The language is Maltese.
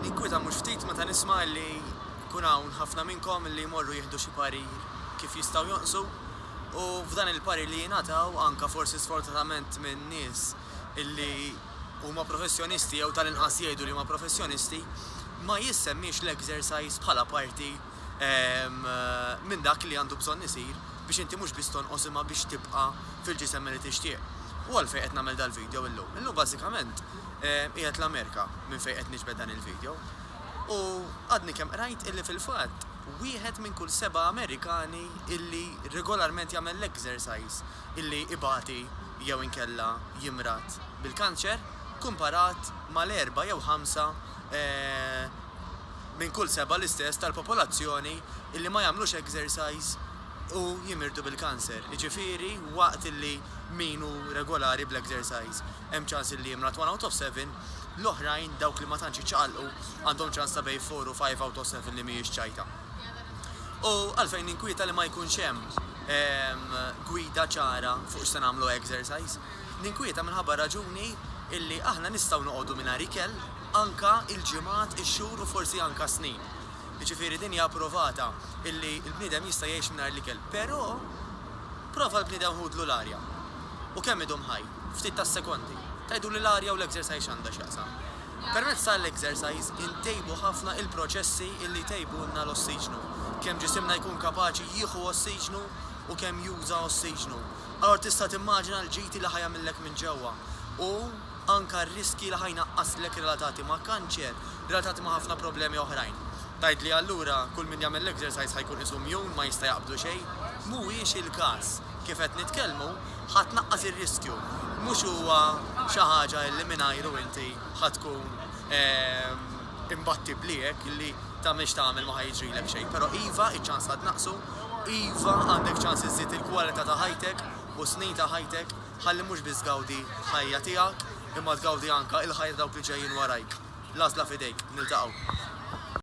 Ninkwita mhux ftit meta nisma' li kun hawn ħafna minnkom li jmorru jieħdu xi parir kif jistgħu jonqsu u f'dan il-parir li jingħataw anke forsi sfortunatament minn nies illi huma professjonisti jew tal-inqas jgħidu li huma professjonisti ma jissemmix l-exercise bħala parti minn dak li għandu bżonn isir biex inti mhux biss tonqos imma biex tibqa' fil-ġisem li tixtieq. U għalfejn qed nagħmel dal-video illum. Illum bażikament qiegħed l-Amerika minn fejn qed niġbed dan il-video. U għadni kemm rajt illi fil-fatt wieħed minn kull 7 Amerikani illi regolarment jagħmel l-exercise illi ibati jew inkella jimrat bil-kanċer kumparat mal-4 jew 5 minn kull 7 l-istess tal-popolazzjoni illi ma jagħmlux exercise u jimirdu bil-kanser. Jiġifieri waqt illi minu regolari bl-exercise hemm ċans illi jimrat 1 out of 7, l-oħrajn dawk li ma tantx iċċaqalqu għandhom ċans ta' bej 4 u 5 out of 7 li mhijiex ċajta. U għalfejn ninkwieta li ma jkunx hemm gwida ċara fuq x'se nagħmlu exercise, ninkwieta minħabba raġuni illi aħna nistgħu noqogħdu mingħajr ikel anka il-ġimgħat, ix-xhur u forsi anka snin. Jiġifieri din hija approvata illi l-bniedem jista' jgħix mingħajr l-ikel, però prova l-bniedem ħudlu l-arja. U kemm idhom ħaj, ftit ta' sekondi, tgħidu li l-arja u l-exercise x'għandha x'jaqsam. Permezz tal-exercise intejbu ħafna il-proċessi illi jtejbulna l-ossiġnu. Kemm ġisimna jkun kapaċi jieħu ossiġnu u kemm juża ossiġnu. Allora tista' timmaġina l-ġiti li ħajamillek minn ġewwa u anka r-riski li ħajnaqqaslek relatati ma' kanċer, relatati ma' ħafna problemi oħrajn. Tajt li allura kull min jagħmel l-exercise ħajkun isu mjun ma jista' jaqbdu xejn, mhuwiex il-każ. Kif qed nitkellmu ħadd naqqas ir-riskju. Mhux huwa xi ħaġa li mingħajru inti ħatkun imbatti bliek illi tagħmilx tagħmel ma ħajġrilek xejn. Però iva iċ-ċans ħadd naqsu, iva għandek ċans iżid il-kwalità ta' ħajtek u snin ta' ħajtek ħalli mhux biss tgawdi ħajja tiegħek imma tgawdi anke il-ħajja dawk li ġejjin warajk. L-għażla f'idejk, niltaqgħu.